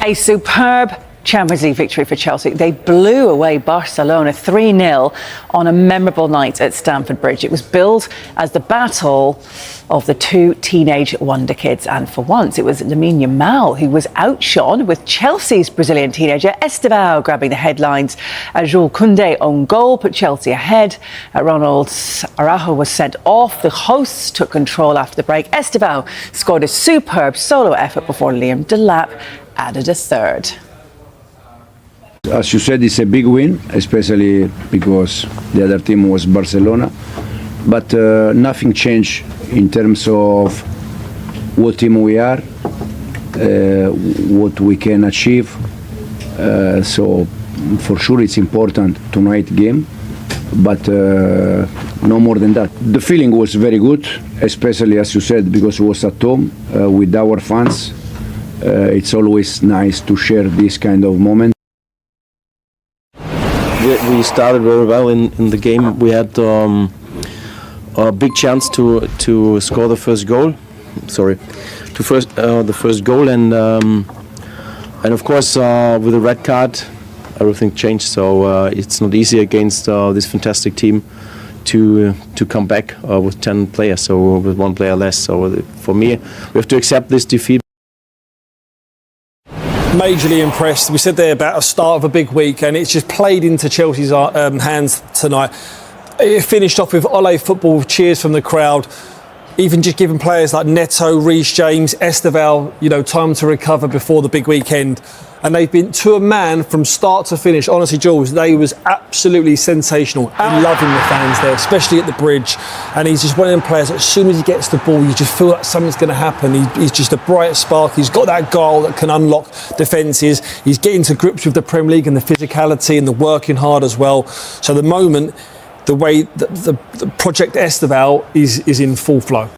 A superb Champions League victory for Chelsea. They blew away Barcelona 3-0 on a memorable night at Stamford Bridge. It was billed as the battle of the two teenage wonder kids, and for once it was Yamal who was outshone, with Chelsea's Brazilian teenager Estevão grabbing the headlines. A Jules Koundé own goal put Chelsea ahead. Ronald Araujo was sent off. The hosts took control after the break. Estevão scored a superb solo effort before Liam Delap added a third. As you said, it's a big win, especially because the other team was Barcelona. But nothing changed in terms of what team we are, what we can achieve. So for sure it's important tonight's game, but no more than that. The feeling was very good, especially as you said, because it was at home with our fans. It's always nice to share this kind of moment. We started very well in the game. We had a big chance to score the first goal. The first goal, and of course with the red card, everything changed. So it's not easy against this fantastic team to come back with 10 players, so with one player less. So for me, we have to accept this defeat. Majorly impressed. We said there about a start of a big week, and it's just played into Chelsea's hands tonight. It finished off with Ole football, cheers from the crowd, even just giving players like Neto, Reece James, Estevão, time to recover before the big weekend. And they've been to a man from start to finish. Honestly, Jules, they was absolutely sensational. And loving the fans there, especially at the bridge. And he's just one of them players, as soon as he gets the ball, you just feel like something's going to happen. He's just a bright spark. He's got that goal that can unlock defences. He's getting to grips with the Premier League and the physicality and the working hard as well. So the moment, the way the Project Estevão is in full flow.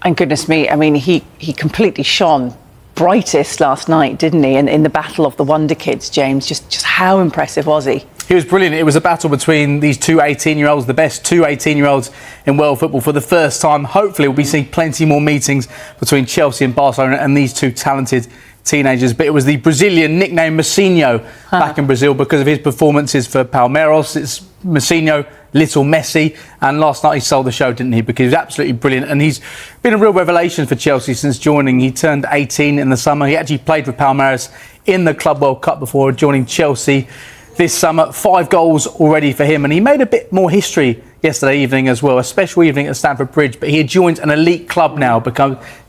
And goodness me, I mean, he completely shone brightest last night, didn't he? And in the battle of the Wonder Kids, James, just how impressive was he? He was brilliant. It was a battle between these two 18-year-olds, the best two 18-year-olds in world football for the first time. Hopefully we'll be seeing plenty more meetings between Chelsea and Barcelona and these two talented teenagers. But it was the Brazilian nickname Messinho back in Brazil because of his performances for Palmeiras. It's Messinho, Little Messi, and last night he sold the show, didn't he? Because he was absolutely brilliant, and he's been a real revelation for Chelsea since joining. He turned 18 in the summer. He actually played for Palmeiras in the Club World Cup before joining Chelsea this summer. 5 goals already for him, and he made a bit more history yesterday evening as well, a special evening at Stamford Bridge. But he had joined an elite club now.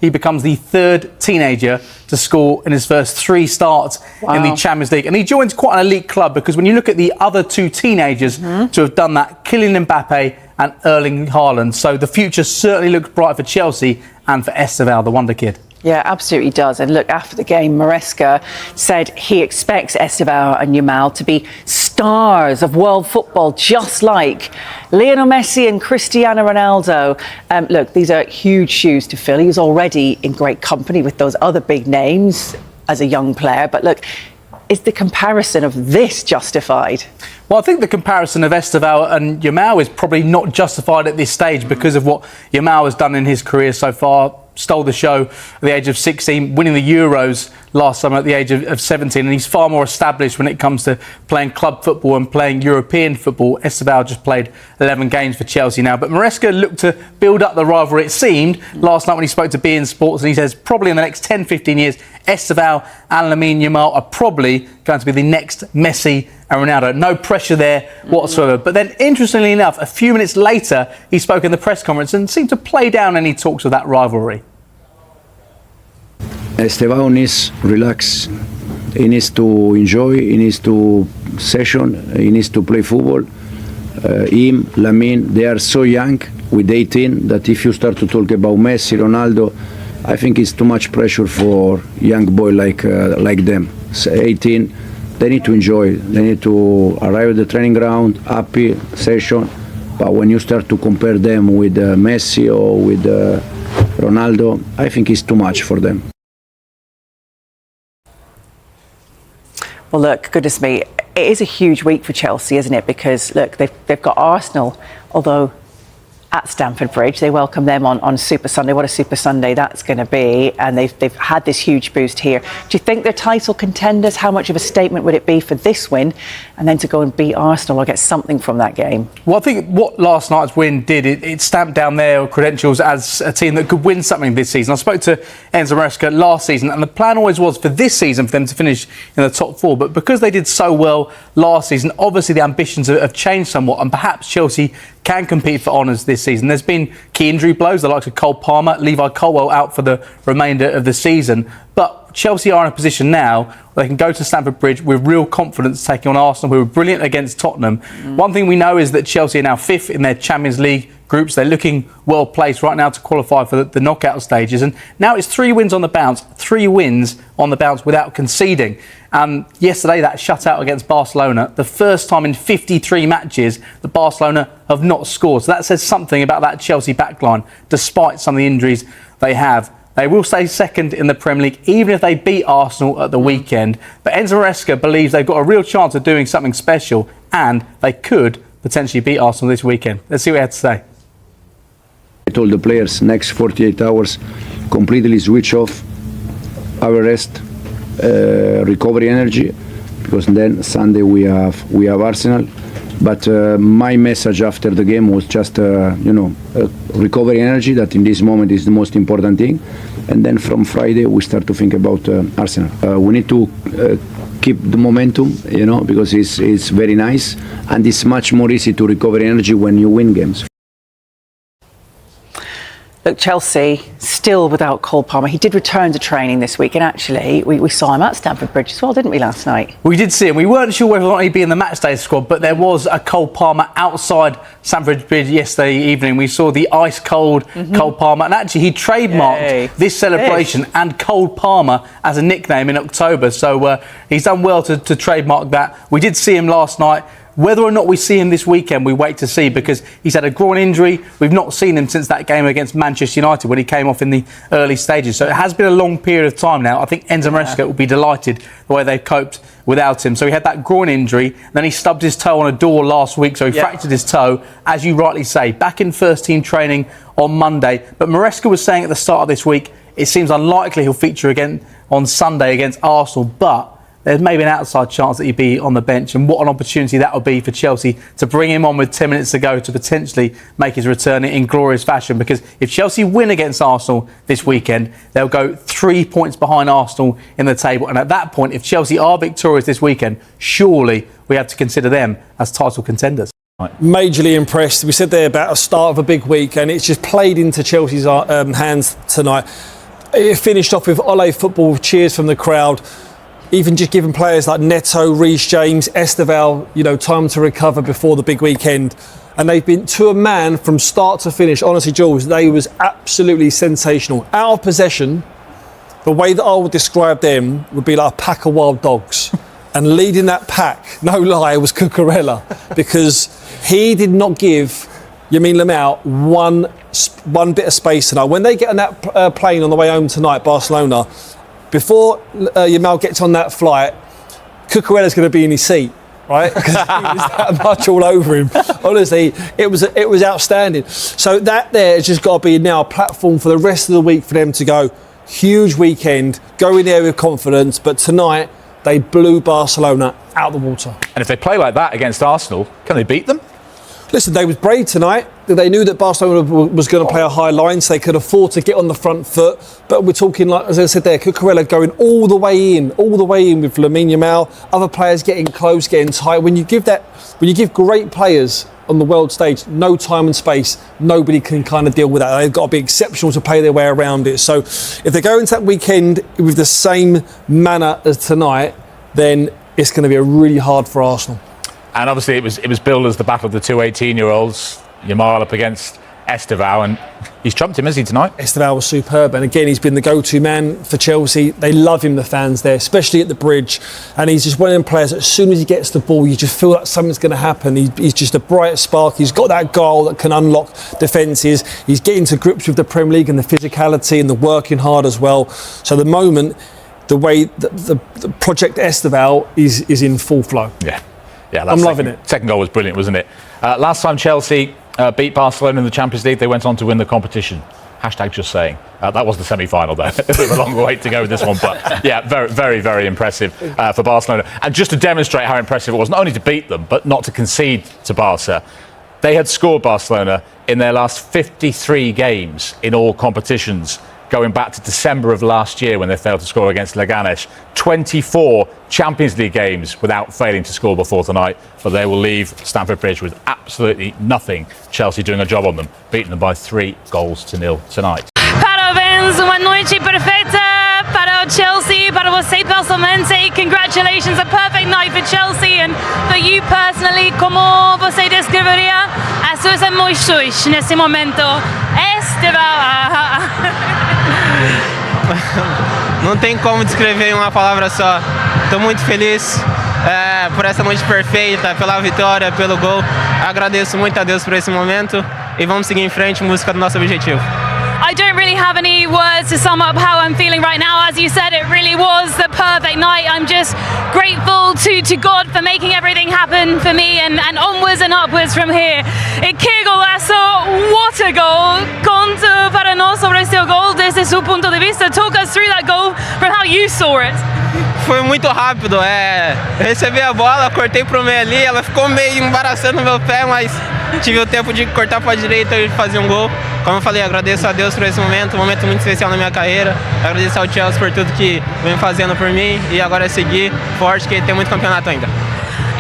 He becomes the 3rd teenager to score in his first 3 starts in the Champions League. And he joins quite an elite club because when you look at the other 2 teenagers to have done that, Kylian Mbappe and Erling Haaland. So the future certainly looks bright for Chelsea and for Estevão, the wonder kid. Yeah, absolutely does. And look, after the game, Maresca said he expects Estevão and Yamal to be stars of world football, just like Lionel Messi and Cristiano Ronaldo. Look, these are huge shoes to fill. He was already in great company with those other big names as a young player. But look, is the comparison of this justified? Well, I think the comparison of Estevão and Yamal is probably not justified at this stage because of what Yamal has done in his career so far. Stole the show at the age of 16, winning the Euros last summer at the age of 17, and he's far more established when it comes to playing club football and playing European football. Estevão just played 11 games for Chelsea now, but Maresca looked to build up the rivalry, it seemed, last night when he spoke to beIN Sports, and he says probably in the next 10-15 years, Estevão and Lamine Yamal are probably going to be the next Messi and Ronaldo. No pressure there whatsoever. But then, interestingly enough, a few minutes later, he spoke in the press conference and seemed to play down any talks of that rivalry. Estevão needs relax. He needs to enjoy. He needs to session. He needs to play football. Him, Lamine, they are so young with 18 that if you start to talk about Messi, Ronaldo, I think it's too much pressure for young boy like them. So 18, they need to enjoy. They need to arrive at the training ground, happy session. But when you start to compare them with Messi or with Ronaldo, I think it's too much for them. Well, look, goodness me, it is a huge week for Chelsea, isn't it? Because, look, they've got Arsenal, although at Stamford Bridge. They welcome them on Super Sunday. What a Super Sunday that's going to be. And they've had this huge boost here. Do you think they're title contenders? How much of a statement would it be for this win and then to go and beat Arsenal or get something from that game? Well, I think what last night's win did, it stamped down their credentials as a team that could win something this season. I spoke to Enzo Maresca last season, and the plan always was for this season for them to finish in the top four. But because they did so well last season, obviously the ambitions have changed somewhat, and perhaps Chelsea can compete for honours this season. There's been key injury blows, the likes of Cole Palmer, Levi Colwill out for the remainder of the season. But Chelsea are in a position now where they can go to Stamford Bridge with real confidence, taking on Arsenal, who were brilliant against Tottenham. One thing we know is that Chelsea are now 5th in their Champions League groups. They're looking well placed right now to qualify for the knockout stages. And now it's 3 wins on the bounce, 3 wins on the bounce without conceding. Yesterday, that shutout against Barcelona, the first time in 53 matches that Barcelona have not scored. So that says something about that Chelsea backline, despite some of the injuries they have. They will stay second in the Premier League, even if they beat Arsenal at the weekend. But Enzo Maresca believes they've got a real chance of doing something special, and they could potentially beat Arsenal this weekend. Let's see what he had to say. I told the players next 48 hours completely switch off, our rest, recovery energy, because then Sunday we have Arsenal. But my message after the game was just recovery energy, that in this moment is the most important thing. And then from Friday we start to think about Arsenal. We need to keep the momentum, because it's very nice, and it's much more easy to recover energy when you win games. Look, Chelsea still without Cole Palmer. He did return to training this week, and actually we saw him at Stamford Bridge as well, didn't we, last night? We did see him. We weren't sure whether or not he'd be in the matchday squad, but there was a Cole Palmer outside Stamford Bridge yesterday evening. We saw the ice-cold Cole Palmer, and actually he trademarked this celebration and Cole Palmer as a nickname in October, so he's done well to trademark that. We did see him last night. Whether or not we see him this weekend, we wait to see, because he's had a groin injury. We've not seen him since that game against Manchester United when he came off in the early stages. So it has been a long period of time now. I think Enzo Maresca will be delighted the way they've coped without him. So he had that groin injury, then he stubbed his toe on a door last week, so he fractured his toe, as you rightly say, back in first team training on Monday. But Maresca was saying at the start of this week, it seems unlikely he'll feature again on Sunday against Arsenal, but there's maybe an outside chance that he'd be on the bench, and what an opportunity that would be for Chelsea to bring him on with 10 minutes to go to potentially make his return in glorious fashion. Because if Chelsea win against Arsenal this weekend, they'll go 3 points behind Arsenal in the table, and at that point, if Chelsea are victorious this weekend, surely we have to consider them as title contenders. Majorly impressed. We said there about a start of a big week, and it's just played into Chelsea's hands tonight. It finished off with Ole football, cheers from the crowd. Even just giving players like Neto, Reece James, Estevão, time to recover before the big weekend. And they've been, to a man, from start to finish, honestly, Jules, they was absolutely sensational. Out of possession, the way that I would describe them would be like a pack of wild dogs. And leading that pack, no lie, was Cucurella, because he did not give Yamal one bit of space tonight. When they get on that plane on the way home tonight, Barcelona, before Yamal gets on that flight, Cucurella's going to be in his seat, right? Because he was that much all over him. Honestly, it was outstanding. So that there has just got to be now a platform for the rest of the week for them to go. Huge weekend, go in there with confidence. But tonight, they blew Barcelona out the water. And if they play like that against Arsenal, can they beat them? Listen, they was brave tonight. They knew that Barcelona was going to play a high line, so they could afford to get on the front foot. But we're talking, like as I said there, Cucurella going all the way in with Lamine Yamal, other players getting close, getting tight. When you give great players on the world stage no time and space, nobody can kind of deal with that. They've got to be exceptional to play their way around it. So if they go into that weekend with the same manner as tonight, then it's going to be really hard for Arsenal. And obviously it was billed as the battle of the two 18-year-olds, Yamal up against Estevão, and he's trumped him, hasn't he, tonight? Estevão was superb, and again, he's been the go-to man for Chelsea. They love him, the fans there, especially at the Bridge, and he's just one of them players that as soon as he gets the ball, you just feel like something's going to happen. He's just a bright spark. He's got that goal that can unlock defences. He's getting to grips with the Premier League and the physicality and the working hard as well. So the moment, the way the Project Estevão is in full flow. Yeah, I'm loving it. Second goal was brilliant, wasn't it? Last time Chelsea beat Barcelona in the Champions League, they went on to win the competition. Hashtag just saying. That was the semi-final, though. There's a long way to go with this one, but yeah, very, very, very impressive for Barcelona. And just to demonstrate how impressive it was, not only to beat them, but not to concede to Barca, they had scored Barcelona in their last 53 games in all competitions, going back to December of last year when they failed to score against Leganés. 24 Champions League games without failing to score before tonight, but they will leave Stamford Bridge with absolutely nothing. Chelsea doing a job on them, beating them by 3-0 tonight. Parabéns, uma noite perfeita para o Chelsea, para você pessoalmente. Congratulations, a perfect night for Chelsea and for you personally. Como você descreveria as suas emoções nesse momento? Estevão. Não tem como descrever em uma palavra só. Estou muito feliz por essa noite perfeita, pela vitória, pelo gol. Agradeço muito a Deus por esse momento e vamos seguir em frente em busca do nosso objetivo. I don't really have any words to sum up how I'm feeling right now. As you said, it really was the perfect night. I'm just grateful to God for making everything happen for me and onwards and upwards from here. Que golazo, what a goal. Conta para nós sobre este gol desde su punto de vista. Talk us through that goal from how you saw it. Foi muito rápido, eu recebi a bola, cortei pro meio ali, ela ficou meio embaraçando meu pé, mas tive o tempo de cortar para a direita e fazer um gol. Como eu falei, agradeço a Deus por esse momento, um momento muito especial na minha carreira. Agradeço ao Chelsea por tudo que vem fazendo por mim e agora é seguir forte, que tem muito campeonato ainda.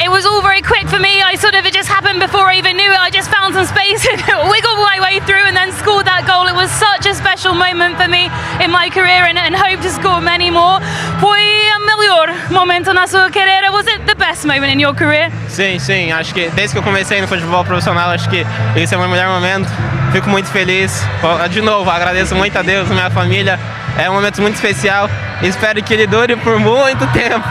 It was all very quick for me. It just happened before I even knew it. I just found some space and wiggled my way through and then scored that goal. It was such a special moment for me in my career and hope to score many more. Foi o melhor momento na sua carreira. Was it the best moment in your career? Sim. Acho que desde que eu comecei no futebol profissional, acho que esse é o meu melhor momento. Fico muito feliz. De novo, agradeço muito a Deus, a minha família. É um momento muito especial. Espero que ele dure por muito tempo.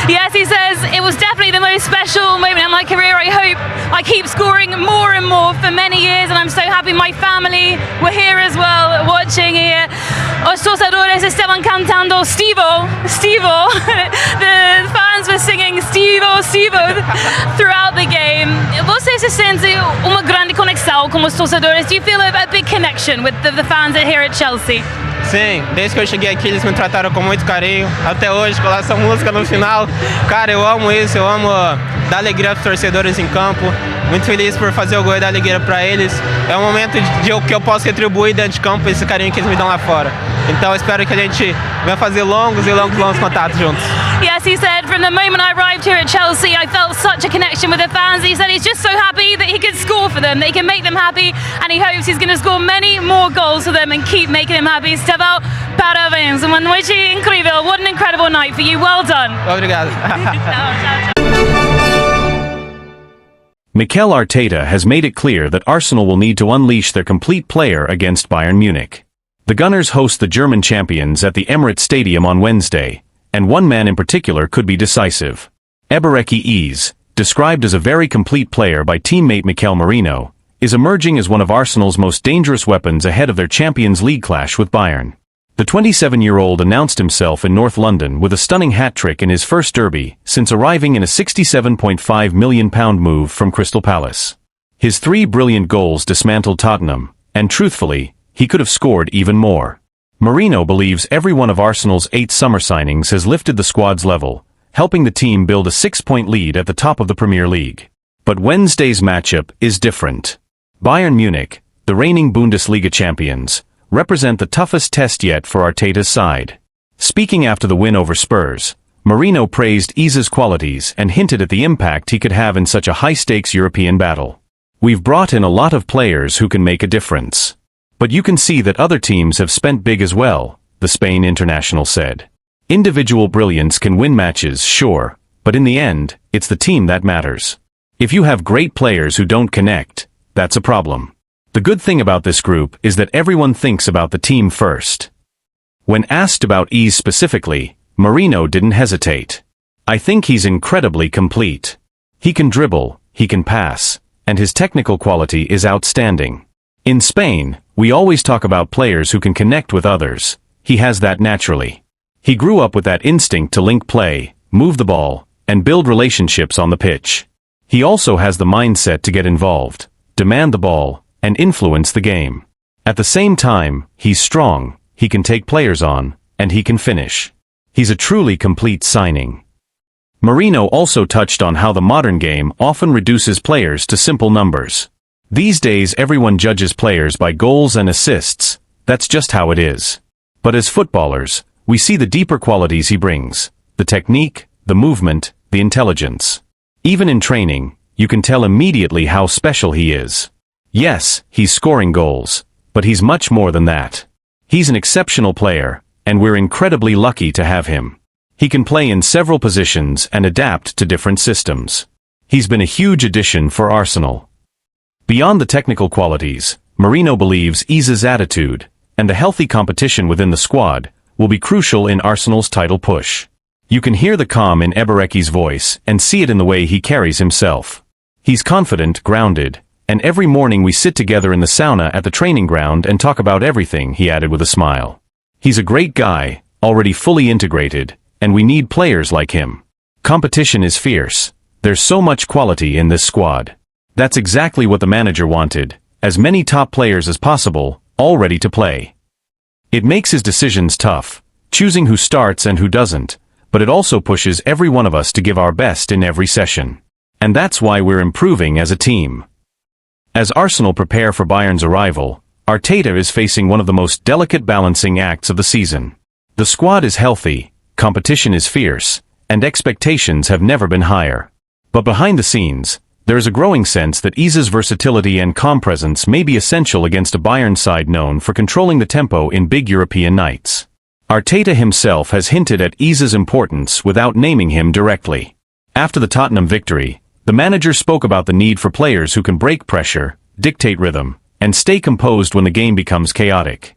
Yes, he says it was definitely the most special moment in my career. I hope I keep scoring more and more for many years, and I'm so happy my family were here as well, watching here. Os torcedores estavam cantando Stevo. The fans were singing Stevo throughout the game. Você se sente uma grande conexão com os torcedores? Do you feel a big connection with the fans here at Chelsea? Sim, desde que eu cheguei aqui eles me trataram com muito carinho, até hoje, com essa música no final. Cara, eu amo isso, eu amo dar alegria aos torcedores em campo. Muito feliz por fazer o gol e dar alegria para eles. É um momento que eu posso retribuir dentro de campo esse carinho que eles me dão lá fora. Então eu espero que a gente venha fazer longos contatos juntos. Yes, he said from the moment I arrived here at Chelsea, I felt such a connection with the fans. He said he's just so happy that he could score for them, that he can make them happy, and he hopes he's going to score many more goals for them and keep making them happy. Estevão, parabéns. Uma noite incrível. What an incredible night for you. Well done. Obrigado. Mikel Arteta has made it clear that Arsenal will need to unleash their complete player against Bayern Munich. The Gunners host the German champions at the Emirates Stadium on Wednesday, and one man in particular could be decisive. Ebereki Eze, described as a very complete player by teammate Mikel Merino, is emerging as one of Arsenal's most dangerous weapons ahead of their Champions League clash with Bayern. The 27-year-old announced himself in North London with a stunning hat-trick in his first derby since arriving in a £67.5 million move from Crystal Palace. His 3 brilliant goals dismantled Tottenham, and truthfully, he could have scored even more. Merino believes every one of Arsenal's 8 summer signings has lifted the squad's level, helping the team build a 6-point lead at the top of the Premier League. But Wednesday's matchup is different. Bayern Munich, the reigning Bundesliga champions, represent the toughest test yet for Arteta's side. Speaking after the win over Spurs, Merino praised Eze's qualities and hinted at the impact he could have in such a high-stakes European battle. "We've brought in a lot of players who can make a difference. But you can see that other teams have spent big as well," the Spain international said. "Individual brilliance can win matches, sure, but in the end, it's the team that matters. If you have great players who don't connect, that's a problem." The good thing about this group is that everyone thinks about the team first. When asked about Eze specifically, Merino didn't hesitate. "I think he's incredibly complete. He can dribble, he can pass, and his technical quality is outstanding. In Spain, we always talk about players who can connect with others. He has that naturally. He grew up with that instinct to link play, move the ball, and build relationships on the pitch. He also has the mindset to get involved. demand the ball, and influence the game. At the same time, he's strong, he can take players on, and he can finish. He's a truly complete signing. Marino also touched on how the modern game often reduces players to simple numbers. These days everyone judges players by goals and assists, that's just how it is. But as footballers, we see the deeper qualities he brings, the technique, the movement, the intelligence. Even in training, you can tell immediately how special he is. Yes, he's scoring goals, but he's much more than that. He's an exceptional player, and we're incredibly lucky to have him. He can play in several positions and adapt to different systems. He's been a huge addition for Arsenal. Beyond the technical qualities, Marino believes Iza's attitude, and the healthy competition within the squad, will be crucial in Arsenal's title push. You can hear the calm in Eberechi's voice and see it in the way he carries himself. He's confident, grounded, and every morning we sit together in the sauna at the training ground and talk about everything, he added with a smile. He's a great guy, already fully integrated, and we need players like him. Competition is fierce. There's so much quality in this squad. That's exactly what the manager wanted, as many top players as possible, all ready to play. It makes his decisions tough, choosing who starts and who doesn't, but it also pushes every one of us to give our best in every session. And that's why we're improving as a team. As Arsenal prepare for Bayern's arrival, Arteta is facing one of the most delicate balancing acts of the season. The squad is healthy, competition is fierce, and expectations have never been higher. But behind the scenes, there is a growing sense that Iza's versatility and calm presence may be essential against a Bayern side known for controlling the tempo in big European nights. Arteta himself has hinted at Iza's importance without naming him directly. After the Tottenham victory, the manager spoke about the need for players who can break pressure, dictate rhythm, and stay composed when the game becomes chaotic.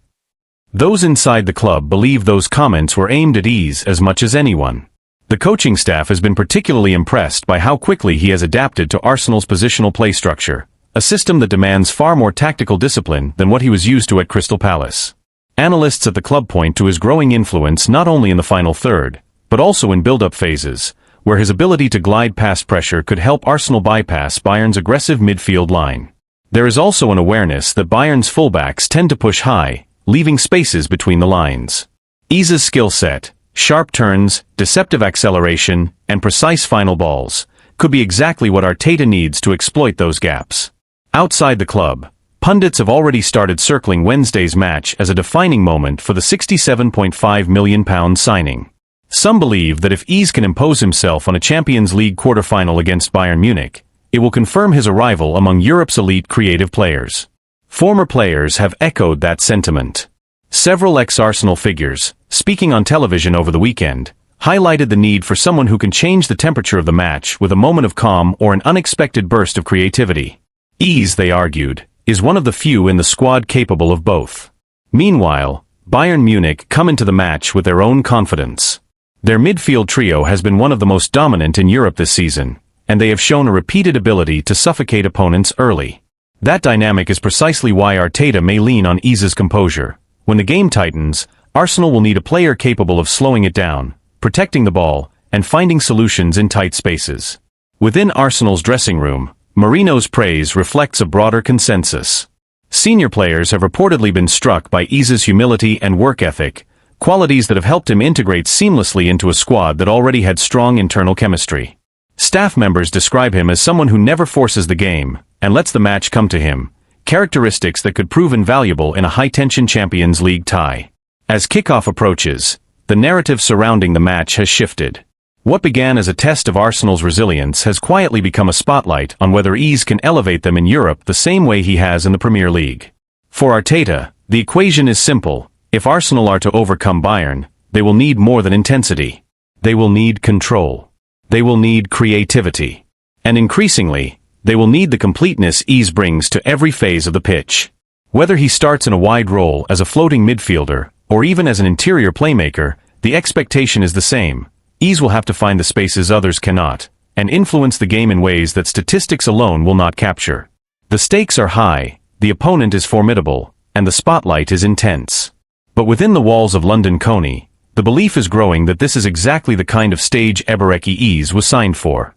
Those inside the club believe those comments were aimed at Iza as much as anyone. The coaching staff has been particularly impressed by how quickly he has adapted to Arsenal's positional play structure, a system that demands far more tactical discipline than what he was used to at Crystal Palace. Analysts at the club point to his growing influence not only in the final third, but also in build-up phases, where his ability to glide past pressure could help Arsenal bypass Bayern's aggressive midfield line. There is also an awareness that Bayern's fullbacks tend to push high, leaving spaces between the lines. Iza's skill set, sharp turns, deceptive acceleration, and precise final balls, could be exactly what Arteta needs to exploit those gaps. Outside the club, pundits have already started circling Wednesday's match as a defining moment for the £67.5 million signing. Some believe that if Iza can impose himself on a Champions League quarter-final against Bayern Munich, it will confirm his arrival among Europe's elite creative players. Former players have echoed that sentiment. Several ex-Arsenal figures, speaking on television over the weekend, highlighted the need for someone who can change the temperature of the match with a moment of calm or an unexpected burst of creativity. Iza, they argued, is one of the few in the squad capable of both. Meanwhile, Bayern Munich come into the match with their own confidence. Their midfield trio has been one of the most dominant in Europe this season, and they have shown a repeated ability to suffocate opponents early. That dynamic is precisely why Arteta may lean on Iza's composure. When the game tightens, Arsenal will need a player capable of slowing it down, protecting the ball, and finding solutions in tight spaces. Within Arsenal's dressing room, Marino's praise reflects a broader consensus. Senior players have reportedly been struck by Iza's humility and work ethic, qualities that have helped him integrate seamlessly into a squad that already had strong internal chemistry. Staff members describe him as someone who never forces the game, and lets the match come to him, characteristics that could prove invaluable in a high-tension Champions League tie. As kickoff approaches, the narrative surrounding the match has shifted. What began as a test of Arsenal's resilience has quietly become a spotlight on whether Iza can elevate them in Europe the same way he has in the Premier League. For Arteta, the equation is simple. If Arsenal are to overcome Bayern, they will need more than intensity. They will need control. They will need creativity. And increasingly, they will need the completeness Iza brings to every phase of the pitch. Whether he starts in a wide role as a floating midfielder, or even as an interior playmaker, the expectation is the same. Iza will have to find the spaces others cannot, and influence the game in ways that statistics alone will not capture. The stakes are high, the opponent is formidable, and the spotlight is intense. But within the walls of London Coney, the belief is growing that this is exactly the kind of stage Eberechi Iza was signed for.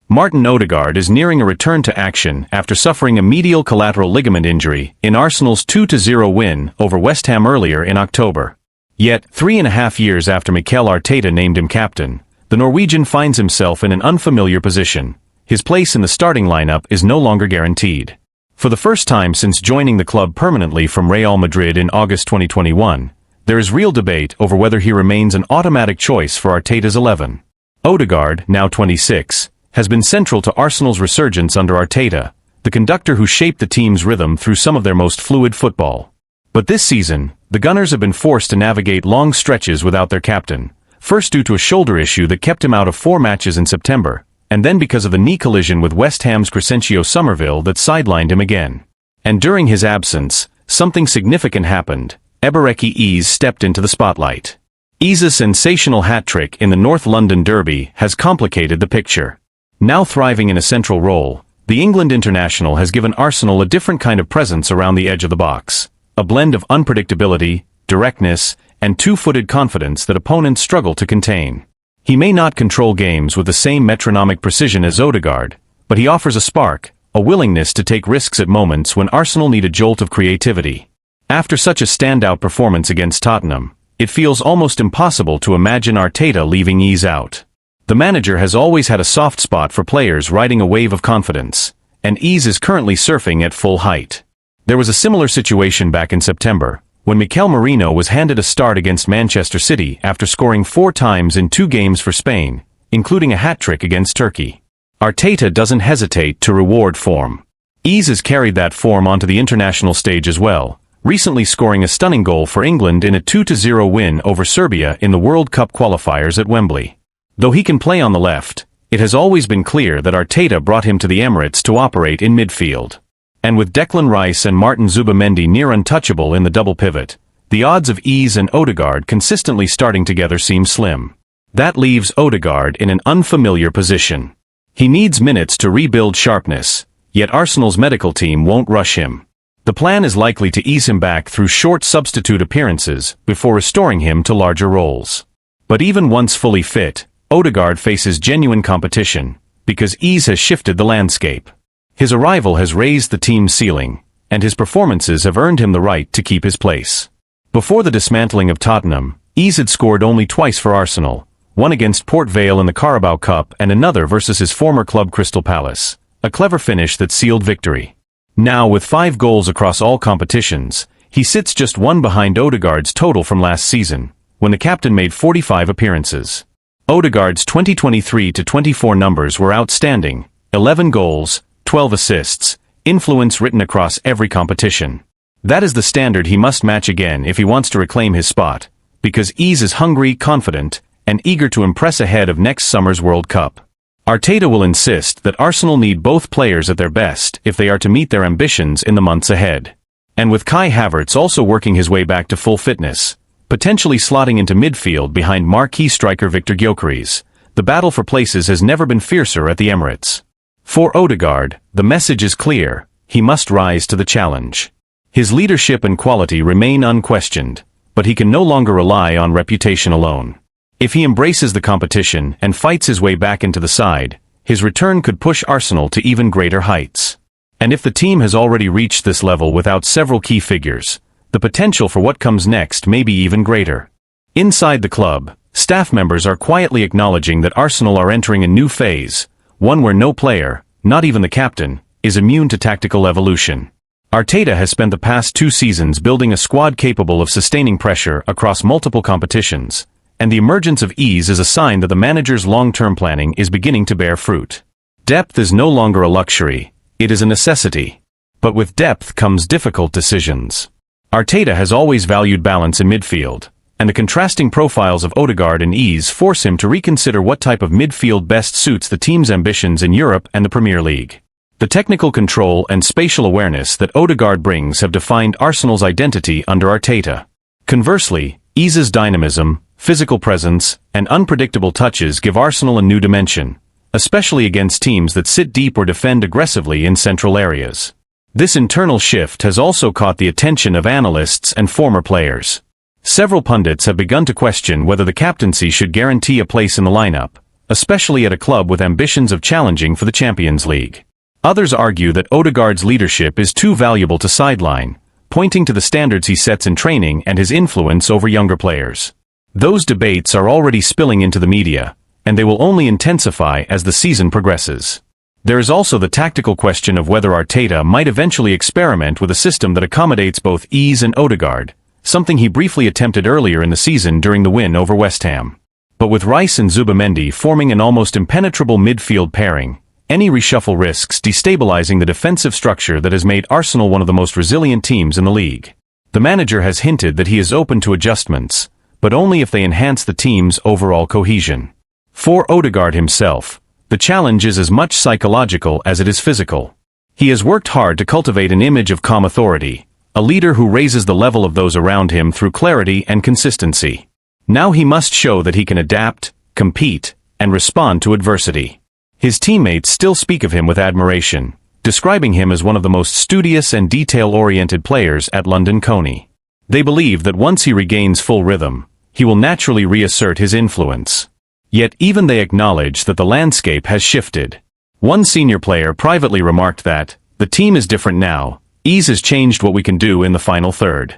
Martin Odegaard is nearing a return to action after suffering a medial collateral ligament injury in Arsenal's 2-0 win over West Ham earlier in October. Yet, 3.5 years after Mikel Arteta named him captain, the Norwegian finds himself in an unfamiliar position. His place in the starting lineup is no longer guaranteed. For the first time since joining the club permanently from Real Madrid in August 2021, there is real debate over whether he remains an automatic choice for Arteta's 11. Odegaard, now 26, has been central to Arsenal's resurgence under Arteta, the conductor who shaped the team's rhythm through some of their most fluid football. But this season, the Gunners have been forced to navigate long stretches without their captain, first due to a shoulder issue that kept him out of 4 matches in September, and then because of the knee collision with West Ham's Crescencio Somerville that sidelined him again. And during his absence, something significant happened. Ebereki Eze stepped into the spotlight. Eze's sensational hat-trick in the North London Derby has complicated the picture. Now thriving in a central role, the England international has given Arsenal a different kind of presence around the edge of the box. A blend of unpredictability, directness, and two-footed confidence that opponents struggle to contain. He may not control games with the same metronomic precision as Odegaard, but he offers a spark, a willingness to take risks at moments when Arsenal need a jolt of creativity. After such a standout performance against Tottenham, it feels almost impossible to imagine Arteta leaving Eze out. The manager has always had a soft spot for players riding a wave of confidence, and Eze is currently surfing at full height. There was a similar situation back in September, when Mikel Merino was handed a start against Manchester City after scoring 4 times in 2 games for Spain, including a hat-trick against Turkey. Arteta doesn't hesitate to reward form. Eze has carried that form onto the international stage as well, recently scoring a stunning goal for England in a 2-0 win over Serbia in the World Cup qualifiers at Wembley. Though he can play on the left, it has always been clear that Arteta brought him to the Emirates to operate in midfield. And with Declan Rice and Martin Zubamendi near untouchable in the double pivot, the odds of Eze and Odegaard consistently starting together seem slim. That leaves Odegaard in an unfamiliar position. He needs minutes to rebuild sharpness, yet Arsenal's medical team won't rush him. The plan is likely to ease him back through short substitute appearances before restoring him to larger roles. But even once fully fit, Odegaard faces genuine competition, because Eze has shifted the landscape. His arrival has raised the team's ceiling, and his performances have earned him the right to keep his place. Before the dismantling of Tottenham, Eze had scored only twice for Arsenal, one against Port Vale in the Carabao Cup and another versus his former club Crystal Palace, a clever finish that sealed victory. Now with 5 goals across all competitions, he sits just 1 behind Odegaard's total from last season, when the captain made 45 appearances. Odegaard's 2023-24 numbers were outstanding: 11 goals, 12 assists, influence written across every competition. That is the standard he must match again if he wants to reclaim his spot, because Eze is hungry, confident, and eager to impress ahead of next summer's World Cup. Arteta will insist that Arsenal need both players at their best if they are to meet their ambitions in the months ahead. And with Kai Havertz also working his way back to full fitness, potentially slotting into midfield behind marquee striker Victor Gyökeres, the battle for places has never been fiercer at the Emirates. For Odegaard, the message is clear: he must rise to the challenge. His leadership and quality remain unquestioned, but he can no longer rely on reputation alone. If he embraces the competition and fights his way back into the side, his return could push Arsenal to even greater heights. And if the team has already reached this level without several key figures, the potential for what comes next may be even greater. Inside the club, staff members are quietly acknowledging that Arsenal are entering a new phase, one where no player, not even the captain, is immune to tactical evolution. Arteta has spent the past 2 seasons building a squad capable of sustaining pressure across multiple competitions, and the emergence of Eze is a sign that the manager's long-term planning is beginning to bear fruit. Depth is no longer a luxury, it is a necessity. But with depth comes difficult decisions. Arteta has always valued balance in midfield, and the contrasting profiles of Odegaard and Eze force him to reconsider what type of midfield best suits the team's ambitions in Europe and the Premier League. The technical control and spatial awareness that Odegaard brings have defined Arsenal's identity under Arteta. Conversely, Eze's dynamism, physical presence, and unpredictable touches give Arsenal a new dimension, especially against teams that sit deep or defend aggressively in central areas. This internal shift has also caught the attention of analysts and former players. Several pundits have begun to question whether the captaincy should guarantee a place in the lineup, especially at a club with ambitions of challenging for the Champions League. Others argue that Odegaard's leadership is too valuable to sideline, pointing to the standards he sets in training and his influence over younger players. Those debates are already spilling into the media, and they will only intensify as the season progresses. There is also the tactical question of whether Arteta might eventually experiment with a system that accommodates both Ease and Odegaard, something he briefly attempted earlier in the season during the win over West Ham. But with Rice and Zubimendi forming an almost impenetrable midfield pairing, any reshuffle risks destabilizing the defensive structure that has made Arsenal one of the most resilient teams in the league. The manager has hinted that he is open to adjustments, but only if they enhance the team's overall cohesion. For Odegaard himself, the challenge is as much psychological as it is physical. He has worked hard to cultivate an image of calm authority, a leader who raises the level of those around him through clarity and consistency. Now he must show that he can adapt, compete, and respond to adversity. His teammates still speak of him with admiration, describing him as one of the most studious and detail-oriented players at London Coney. They believe that once he regains full rhythm, he will naturally reassert his influence. Yet even they acknowledge that the landscape has shifted. One senior player privately remarked that, "The team is different now, Ease has changed what we can do in the final third."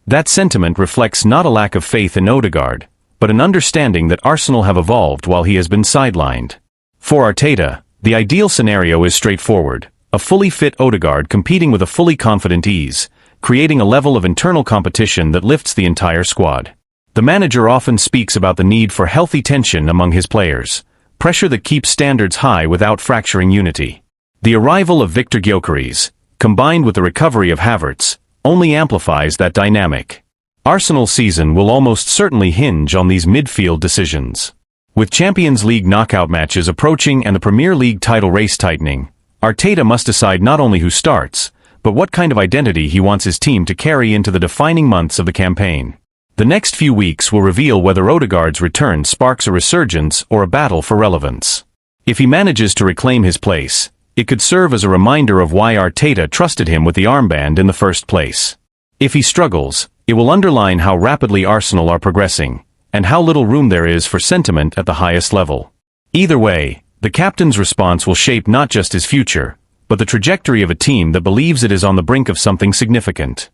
That sentiment reflects not a lack of faith in Odegaard, but an understanding that Arsenal have evolved while he has been sidelined. For Arteta, the ideal scenario is straightforward, a fully fit Odegaard competing with a fully confident Ease, creating a level of internal competition that lifts the entire squad. The manager often speaks about the need for healthy tension among his players, pressure that keeps standards high without fracturing unity. The arrival of Victor Gyökeres, combined with the recovery of Havertz, only amplifies that dynamic. Arsenal's season will almost certainly hinge on these midfield decisions. With Champions League knockout matches approaching and the Premier League title race tightening, Arteta must decide not only who starts, but what kind of identity he wants his team to carry into the defining months of the campaign. The next few weeks will reveal whether Odegaard's return sparks a resurgence or a battle for relevance. If he manages to reclaim his place, it could serve as a reminder of why Arteta trusted him with the armband in the first place. If he struggles, it will underline how rapidly Arsenal are progressing, and how little room there is for sentiment at the highest level. Either way, the captain's response will shape not just his future, but the trajectory of a team that believes it is on the brink of something significant.